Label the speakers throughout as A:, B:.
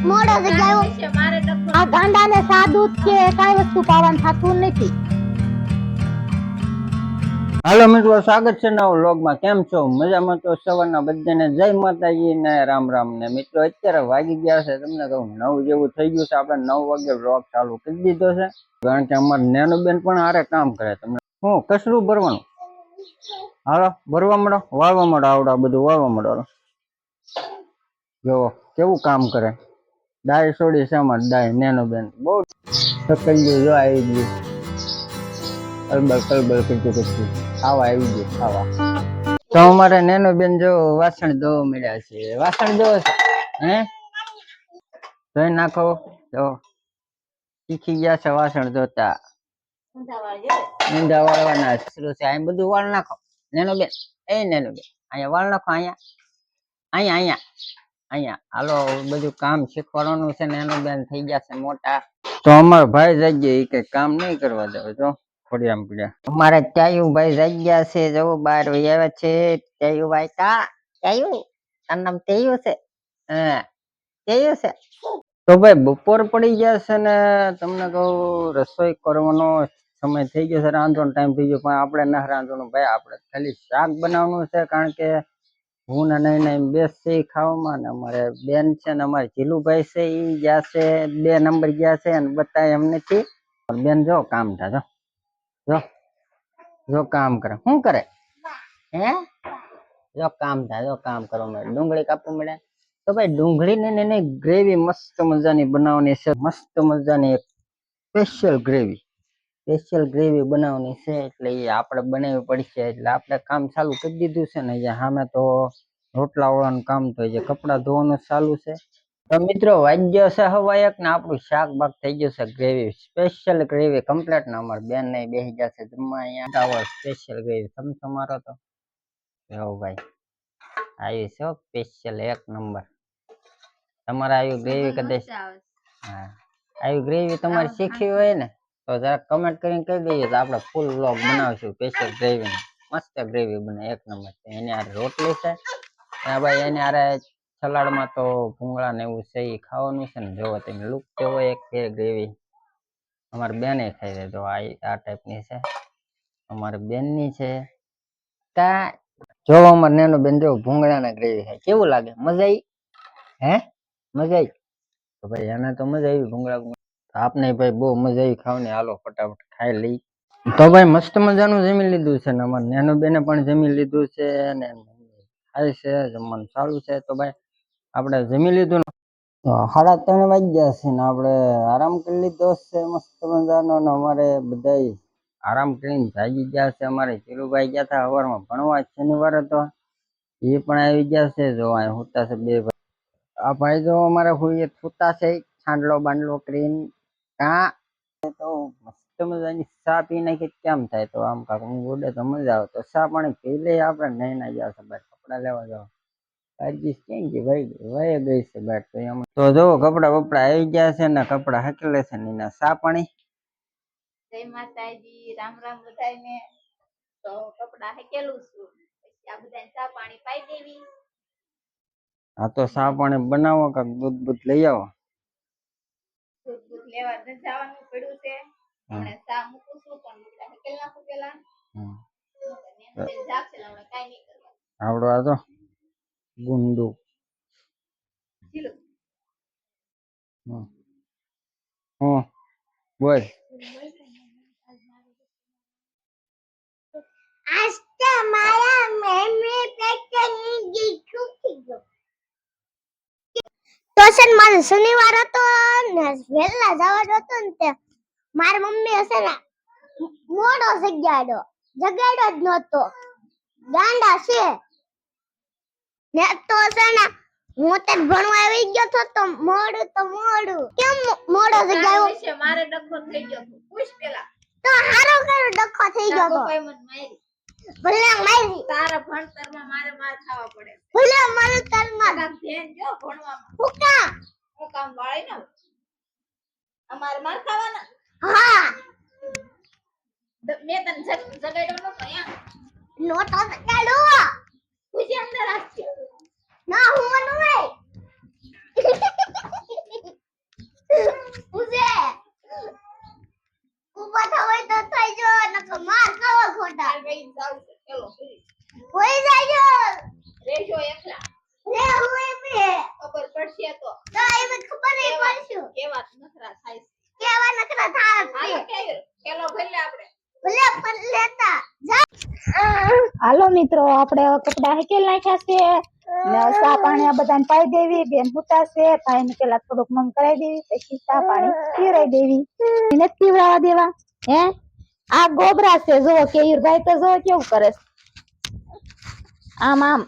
A: મોડો જગ્યાઓ આ ગાંડાને સાદું કે કાઈ વસ્તુ પાવાનું થતું નથી.
B: હાલો મિત્રો, સ્વાગત છે નવા વ્લોગમાં. કેમ છો? મજામાં? તો સવારના બધાને જય માતાજી ને રામ રામ. ને મિત્રો અત્યારે વાગી ગયા છે, તમને કહું 9 જેવું થઈ ગયું છે. આપણે 9 વાગે વ્લોગ ચાલુ કરી દીધો છે, કારણ કે અમારે નેનો બેન પણ હારે કામ કરે. તમને હું કસરું ભરવાનું, હાલો ભરવા મળો, વાળવા મળો, આવડા બધું વાળવા મળો. જો કેવું કામ કરે. ડાય છોડી છે અમારે ડાય નેનો બેન, બહુ થકાઈ ગયું. જો આવી ગયું કલબલ કરતું ખાવા આવી ગયું ખાવા. તો અમારે નેનો બેન જો વાસણ ધોવા મળ્યા છે. વાસણ ધોવો છે હે? ધોઈ નાખો. જો શીખી ગયા છે વાસણ ધોતા. ઊંધા વાળવાના છે. અહીં બધું વાળ નાખો નેનો બેન. એ નેનો બેન અહીંયા વાળ નાખો. અહીંયા અહીંયા અહીંયા અહીંયા હાલો, બધું કામ શીખવાડવાનું છે. નેનો બેન થઈ ગયા છે મોટા. તો અમારા ભાઈ જગ્યા એ કઈ કામ નહીં કરવા દેવે. જો પડ્યા પડ્યા. અમારે ચાયું ભાઈ જગ્યા છે. જવું બહાર આવ્યા છે. ચાયું ભાઈ કા ચાયું તારું નામ ચાયું છે? હા ચાયું છે. તો ભાઈ બપોર પડી ગયા છે ને તમને કહું રસોઈ કરવાનો સમય થઈ ગયો છે. રાંધવાનો ટાઈમ થઈ ગયો, પણ આપણે ના રાંધવાનું ભાઈ. આપણે ખાલી શાક બનાવવાનું છે, કારણ કે હું ને નહીં બેસશે ખાવામાં. ને અમારે બેન છે ને અમારે જીલુભાઈ છે, એ ગયા છે 2 નંબર ગયા છે અને બતાય એમ નથી. બેન જો કામ થાય, જો જો કામ કરે. શું કરે હે? જો કામ થાય, જો કામ કરવા મળે. ડુંગળી કાપવા મળે. તો ભાઈ ડુંગળી ને એને ગ્રેવી મસ્ત મજાની બનાવવાની છે. મસ્ત મજાની સ્પેશિયલ ગ્રેવી બનાવવાની છે, એટલે એ આપણે બનાવવી પડશે. એટલે આપણે કામ ચાલુ કરી દીધું છે ને. સામે તો રોટલા વાળવાનું કામ, તો જે કપડા ધોવાનું ચાલુ છે. તો મિત્રો વાગ્યો છે 1:15 ને આપણું શાક બાક થઈ ગયું છે. ગ્રેવી સ્પેશિયલ ગ્રેવી કમ્પ્લીટ ને અમારે બેન ને બેસી જશે જમવા. અહીંયા સ્પેશિયલ ગ્રેવી તમારો તો જો ભાઈ આવી છે સ્પેશિયલ 1 નંબર. તમારે આવી ગ્રેવી કદાચ હા આવી ગ્રેવી તમારે શીખવી હોય ને તો જરા કમેન્ટ કરીને કહી દઈએ, તો આપણે ફૂલ વ્લોગ બનાવશું સ્પેશિયલ ગ્રેવી. મસ્ત ગ્રેવી બને 1 નંબર. એની આ રોટલી છે ભાઈ, એની આરે સલાડમાં તો ભૂંગળા ને એવું છે, એ ખાવાનું છે ને. જોવો તમે લુક કેવો એક ગ્રેવી અમારે બેને ખાઈ દે. તો આ ટાઈપની છે અમારે બેનની છે. કા જોવો અમારે નેનો બેન જો ભૂંગળા ને ગ્રેવી ખાય. કેવું લાગે? મજા આવી હે? મજા આવી? તો ભાઈ એને તો મજા આવી ભૂંગળા. આપને ભાઈ બહુ મજા આવી ખાવાની. હાલો ફટાફટ ખાઈ લઈ. તો ભાઈ મસ્ત મજાનું જમી લીધું છે ને અમારે નેનો બેને પણ જમી લીધું છે ને ખાય છે. જમવાનું સારું છે. તો ભાઈ આપણે જમી લીધું ને 3:30 વાગ્યા છે ને આપણે આરામ કરી લીધો છે મસ્ત મજાનો. ને અમારે બધા આરામ કરીને જાગી ગયા છે. અમારે ચીરુભાઈ ગયા હતા સવારમાં ભણવા, શનિવારે તો એ પણ આવી ગયા છે. જો અહીં હોતા છે 2 ભાઈ. આ ભાઈ જો અમારે સુતા છે છાંડલો બાંડલો કરીને. કા તો મસ્ત મજાની ચા પી નાખી કેમ થાય? તો આમ કાક ઊંઘ ઉડે તો મજા આવે. તો ચા પાણી પી લઈએ આપણે. નહીં ના ગયા છે બહાર કપડા લેવા જાવ. કાળજી કેમ કે ભાઈ વહી ગઈ છે બહાર. તો એમ તો જો કપડા બપડા આવી ગયા છે ને કપડા હકેલે છે ને એના ચા પાણી.
A: જય માતાજી, રામ રામ બધાને. તો કપડા હકેલું છું, પછી આ બધાને ચા પાણી પાઈ દેવી.
B: હા તો ચા પાણી બનાવો, કાક દૂધ બૂધ લઈ આવો.
A: દૂધ લેવા જવાનું પડ્યું છે. હમણાં ચા મૂકું છું, પણ બધા હકેલ નાખું પેલા. જાગશે ને હમણાં કાંઈ નહીં કરવાનું.
B: આવડો આ તો ગુંડુ બોલ.
A: તો છે ને મારે શનિવાર હતો ને વહેલા જવાનું હતું ને તે મારી મમ્મી હશે ને મોડો જગાડ્યો જ નહોતો. ગાંડા છે ને. તો છે ને હું તે ભણવા આવી ગયો તો મોડું કેમ મોડો જગાડ્યો છે? મારે ડખો થઈ ગયો તો પૂછ પેલા. તો હારો કર્યો ડખો થઈ ગયો તો. કોઈ મત મારી ભલે મારી. તારા ભણતરમાં મારે માર ખાવા પડે. ભલે મારે તરમાં કામ ધ્યાન જો ભણવામાં. હું કામ વાળી ને અમાર માર ખાવાના. હા મેં તને જગાડ્યો નતો અહીંયા નોટો જગાડ્યો. પૂછી અંદર રાખજે. ના હું મન હોય તો એ મને ખબર નહીં પડશું કેવા નખરા થાય છે કેવા નખરા થાય પેલો ભલે આપણે ભલે પણ લેતા
C: હાલો મિત્રો આપણે કપડા હેકેલ નાખ્યા છે ને ચા પાણી આ બધાને પાઈ દેવી બેન હુતા છે ભાઈ ને પેલા થોડુંક મમ કરાવી દેવી પછી ચા પાણી પીવરાઈ દેવી એને પીવરાવા દેવા હે આ ગોબરા છે જો કેયુરભાઈ તો જો કેવું કરે છે આમ આમ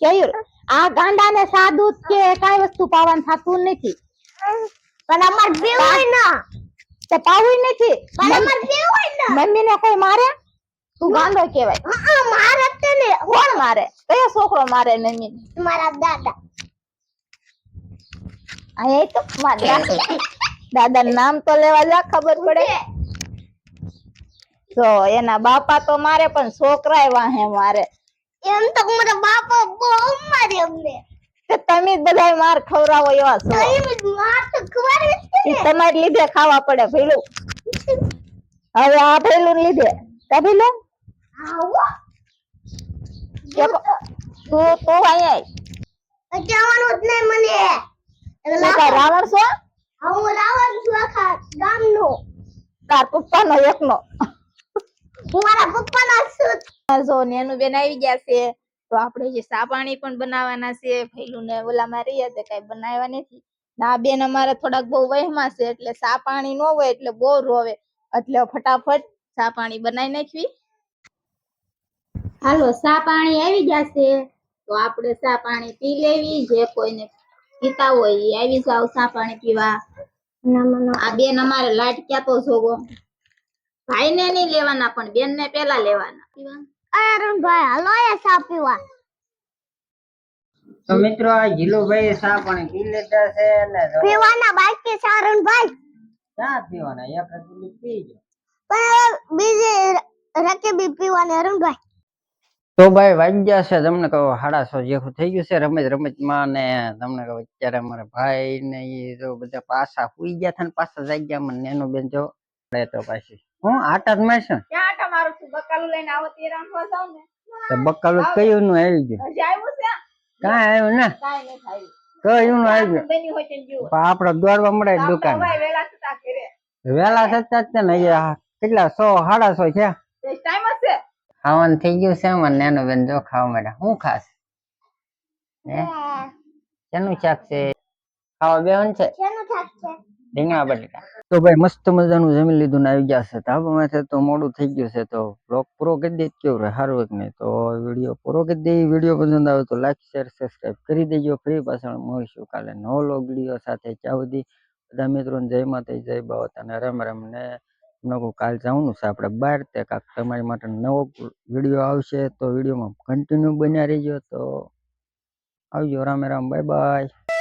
C: કેયુર આ ગાંડા ને સાદું કે કાઈ વસ્તુ પાવાનું થતું નથી
A: પણ અમાર પીવું ના
C: તે પાવું નથી
A: પણ અમાર પીવું ના
C: મમ્મી ને કોઈ મારે તું ગાંડો કહેવાય
A: મારે તને
C: કોણ મારે કયો છોકરો મારે મમ્મી
A: મારા દાદા
C: આ તો મારા દાદા નામ તો લેવા જા ખબર પડે તો એના બાપા તો મારે પણ છોકરાય વાહે મારે
A: એમ તો મારા બાપા બહુ મારે અમને
C: તે તમે જ બધાય માર ખવરાવો એવા છો
A: એમ માર તો ખવારે
C: ઈ તમારી લીધે ખાવા પડે ભઈલું હવે આ ભઈલું ને લીધે કા ભઈલું
A: આવો
C: તું તો આય
A: જવાનું જ નહીં મને
C: એટલે કા રાવણ છો
A: હું રાવણ છું આખા ગામનો
C: તાર પપ્પાનો એકનો
A: હું મારા પપ્પાના છું
C: જો નેનું બેન આવી ગયા છે તો આપણે જે ચા પાણી પણ બનાવવાના છે ભઈલું ને ઓલામાં રહીએ તે કઈ બનાવવા નથી ના બેન અમારે થોડાક બહુ વહેમાં છે એટલે ચા પાણી ન હોય એટલે બહુ રોવે એટલે ફટાફટ ચા પાણી બનાવી નાખવી હાલો ચા પાણી આવી ગયા છે તો આપણે ચા પાણી પી લેવી જે કોઈને પીતા હોય એ આવી જાવ ચા પાણી પીવા આ બેન અમારે લાઈટ ક્યાં તો જોવો ભાઈ ને નહીં લેવાના પણ બેન ને પેલા લેવાના
A: અરુણભાઈ હાલો એ ચા પીવા
B: તો મિત્રો આ જીલુભાઈ ચા પાણી પી લીધા છે એટલે
A: પીવાના બાકી છે અરુણભાઈ
B: ચા પીવાના એક રકમી પી ગયો
A: પણ બીજી રકેબી પીવાની અરુણભાઈ
B: તો ભાઈ વાગ્યા છે તમને કહો 6:30 જેવું થઈ ગયું છે રમત ને તમને કહું અત્યારે અમારા ભાઈ ને એ જો બધા પાછા સુઈ ગયા હતા ને પાછા જાગ્યા મને નેનું બેન જો તો પાછી હું આટા જ મારશે
C: ક્યાં આટા મારું છું બકાલું લઈને આવો તે રાંધવા જાવ ને
B: તો બકાલું કયું નું આવી ગયું
C: હજી આવ્યું છે
B: કાંઈ આવ્યું ને
C: કાઈ નથી આવ્યું
B: કયું નું આવી ગયું
C: બની હોય તેમ જીવો
B: આપડે દોડવા મળે દુકાન
C: ભાઈ વેલા થતા ઘરે
B: વેલા થતા જ છે ને અહીંયા કેટલા 100 150 છે
C: ટાઈમ હશે
B: ખાવાનું થઈ ગયું છે મને નેનું બેન જો ખાવા માંડ્યા હું ખાસ શેનું શાક છે ખાવા બેવાનું છે
A: શેનું થાક છે
B: રીંગણા બટેટા તો ભાઈ મસ્ત મજાનું જમી લીધું ને આવી ગયા છે ધાબામાંથી તો મોડું થઈ ગયું છે તો બ્લોગ પૂરો કરી દે કેવું રહે સારું એક નહીં તો વિડીયો પૂરો કરી દે વિડીયો પસંદ આવે તો લાઈક શેર સબસ્ક્રાઈબ કરી દેજો ફરી પાછળ મળીશું કાલે નવો લોગ વિડીયો સાથે ત્યાં સુધી બધા મિત્રોને જય માતા જય બાવત અને રામ રામ ને કાલ જવાનું છે આપણે બહાર તે કાંક તમારી માટે નવો વિડીયો આવશે તો વિડીયોમાં કન્ટિન્યુ બન્યા રહીજો તો આવજો રામ રામ બાય બાય